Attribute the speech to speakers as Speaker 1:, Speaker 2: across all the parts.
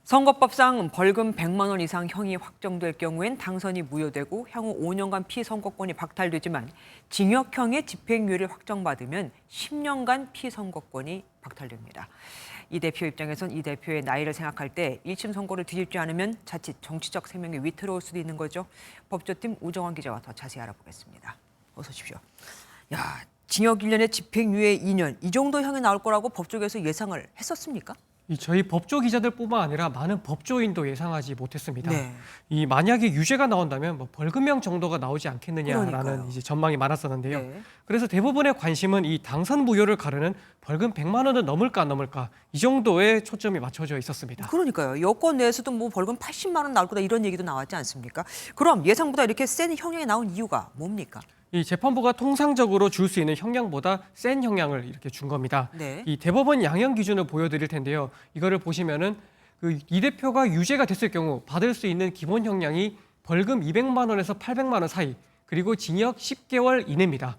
Speaker 1: 선거법상 벌금 100만 원 이상 형이 확정될 경우엔 당선이 무효되고 향후 5년간 피선거권이 박탈되지만 징역형의 집행유예를 확정받으면 10년간 피선거권이 박탈됩니다. 이 대표 입장에선 이 대표의 나이를 생각할 때 1심 선고를 뒤집지 않으면 자칫 정치적 생명이 위태로울 수도 있는 거죠. 법조팀 우정환 기자와 더 자세히 알아보겠습니다. 어서 오십시오. 야, 징역 1년에 집행유예 2년 이 정도 형이 나올 거라고 법조계에서 예상을 했었습니까?
Speaker 2: 저희 법조 기자들뿐만 아니라 많은 법조인도 예상하지 못했습니다.
Speaker 1: 네.
Speaker 2: 만약에 유죄가 나온다면 벌금형 정도가 나오지 않겠느냐라는
Speaker 1: 그러니까요.
Speaker 2: 전망이 많았었는데요.
Speaker 1: 네.
Speaker 2: 그래서 대부분의 관심은 이 당선 무효를 가르는 벌금 100만 원은 넘을까 안 넘을까 이 정도에 초점이 맞춰져 있었습니다.
Speaker 1: 그러니까요. 여권 내에서도 뭐 벌금 80만 원 나올 거다 이런 얘기도 나왔지 않습니까? 그럼 예상보다 이렇게 센 형량이 나온 이유가 뭡니까?
Speaker 2: 이 재판부가 통상적으로 줄 수 있는 형량보다 센 형량을 이렇게 준 겁니다.
Speaker 1: 네.
Speaker 2: 이 대법원 양형 기준을 보여드릴 텐데요. 이거를 보시면은 이 대표가 유죄가 됐을 경우 받을 수 있는 기본 형량이 벌금 200만 원에서 800만 원 사이, 그리고 징역 10개월 이내입니다.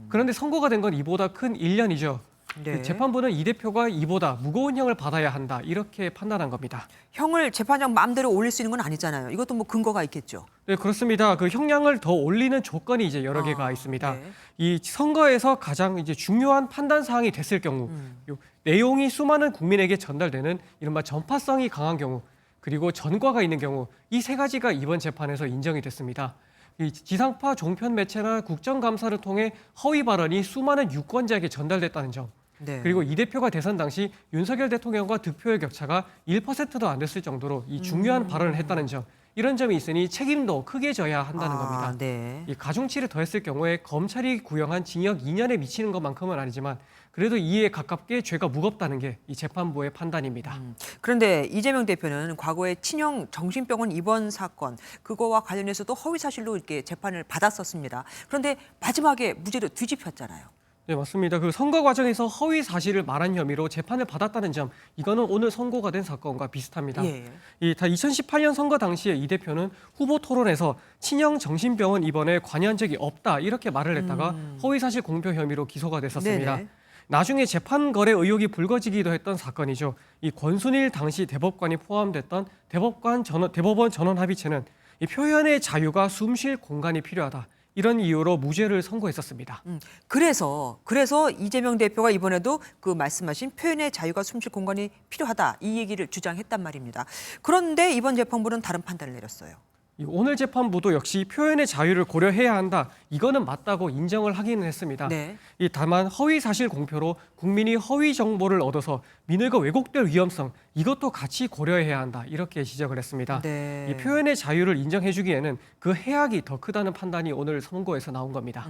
Speaker 2: 그런데 선고가 된 건 이보다 큰 1년이죠.
Speaker 1: 네.
Speaker 2: 재판부는 이 대표가 이보다 무거운 형을 받아야 한다 이렇게 판단한 겁니다.
Speaker 1: 형을 재판장 마음대로 올릴 수 있는 건 아니잖아요. 이것도 뭐 근거가 있겠죠.
Speaker 2: 네, 그렇습니다. 그 형량을 더 올리는 조건이 이제 여러 개가 있습니다.
Speaker 1: 네.
Speaker 2: 이 선거에서 가장 이제 중요한 판단 사항이 됐을 경우, 요 내용이 수많은 국민에게 전달되는 이른바 전파성이 강한 경우, 그리고 전과가 있는 경우, 이 세 가지가 이번 재판에서 인정이 됐습니다. 이 지상파 종편 매체나 국정감사를 통해 허위 발언이 수많은 유권자에게 전달됐다는 점,
Speaker 1: 네.
Speaker 2: 그리고 이 대표가 대선 당시 윤석열 대통령과 득표의 격차가 1%도 안 됐을 정도로 이 중요한 발언을 했다는 점, 이런 점이 있으니 책임도 크게 져야 한다는 겁니다.
Speaker 1: 네.
Speaker 2: 이 가중치를 더했을 경우에 검찰이 구형한 징역 2년에 미치는 것만큼은 아니지만 그래도 이에 가깝게 죄가 무겁다는 게 이 재판부의 판단입니다.
Speaker 1: 그런데 이재명 대표는 과거에 친형 정신병원 입원 사건 그거와 관련해서도 허위 사실로 이렇게 재판을 받았었습니다. 그런데 마지막에 무죄로 뒤집혔잖아요.
Speaker 2: 네, 맞습니다. 그 선거 과정에서 허위 사실을 말한 혐의로 재판을 받았다는 점, 이거는 오늘 선고가 된 사건과 비슷합니다.
Speaker 1: 예.
Speaker 2: 2018년 선거 당시에 이 대표는 후보 토론에서 친형 정신병원 입원에 관여한 적이 없다 이렇게 말을 했다가 허위 사실 공표 혐의로 기소가 됐었습니다.
Speaker 1: 네네.
Speaker 2: 나중에 재판 거래 의혹이 불거지기도 했던 사건이죠. 이 권순일 당시 대법관이 포함됐던 대법원 전원 합의체는 이 표현의 자유가 숨쉴 공간이 필요하다, 이런 이유로 무죄를 선고했었습니다.
Speaker 1: 그래서 이재명 대표가 이번에도 그 말씀하신 표현의 자유가 숨쉴 공간이 필요하다 이 얘기를 주장했단 말입니다. 그런데 이번 재판부는 다른 판단을 내렸어요.
Speaker 2: 오늘 재판부도 역시 표현의 자유를 고려해야 한다, 이거는 맞다고 인정을 하기는 했습니다.
Speaker 1: 네.
Speaker 2: 다만 허위 사실 공표로 국민이 허위 정보를 얻어서 민의가 왜곡될 위험성, 이것도 같이 고려해야 한다, 이렇게 지적을 했습니다.
Speaker 1: 네.
Speaker 2: 이 표현의 자유를 인정해주기에는 그 해악이 더 크다는 판단이 오늘 선고에서 나온 겁니다.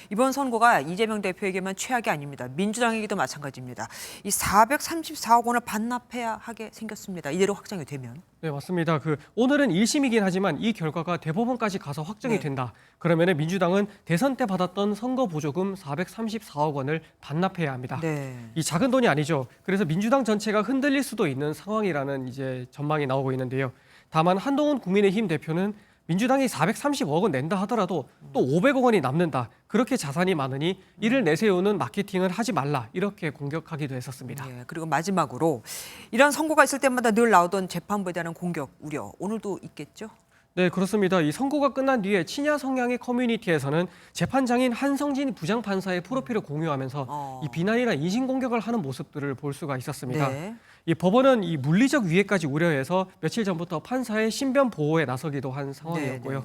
Speaker 1: 이번 선고가 이재명 대표에게만 최악이 아닙니다. 민주당에게도 마찬가지입니다. 이 434억 원을 반납해야 하게 생겼습니다. 이대로 확정이 되면.
Speaker 2: 네, 맞습니다. 오늘은 1심이긴 하지만 이 결과가 대법원까지 가서 확정이
Speaker 1: 네.
Speaker 2: 된다. 그러면 민주당은 대선 때 받았던 선거 보조금 434억 원을 반납해야 합니다.
Speaker 1: 네.
Speaker 2: 이 작은 돈이 아니죠. 그래서 민주당 전체가 흔들릴 수도 있는 상황이라는 이제 전망이 나오고 있는데요. 다만 한동훈 국민의힘 대표는 민주당이 430억 원 낸다 하더라도 또 500억 원이 남는다, 그렇게 자산이 많으니 이를 내세우는 마케팅을 하지 말라, 이렇게 공격하기도 했었습니다.
Speaker 1: 예, 그리고 마지막으로 이런 선고가 있을 때마다 늘 나오던 재판부에 대한 공격, 우려 오늘도 있겠죠?
Speaker 2: 네, 그렇습니다. 이 선고가 끝난 뒤에 친야 성향의 커뮤니티에서는 재판장인 한성진 부장판사의 프로필을 공유하면서 이 비난이나 인신공격을 하는 모습들을 볼 수가 있었습니다.
Speaker 1: 네.
Speaker 2: 이 법원은 이 물리적 위해까지 우려해서 며칠 전부터 판사의 신변 보호에 나서기도 한 상황이었고요.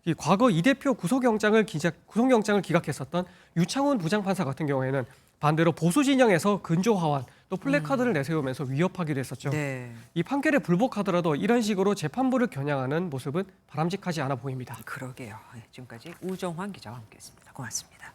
Speaker 2: 이 과거 이 대표 구속영장을 기각했었던 유창훈 부장판사 같은 경우에는 반대로 보수 진영에서 근조 하완, 또 플래카드를 내세우면서 위협하기도 했었죠.
Speaker 1: 네.
Speaker 2: 이 판결에 불복하더라도 이런 식으로 재판부를 겨냥하는 모습은 바람직하지 않아 보입니다.
Speaker 1: 그러게요. 예, 지금까지 우정환 기자와 함께했습니다. 고맙습니다.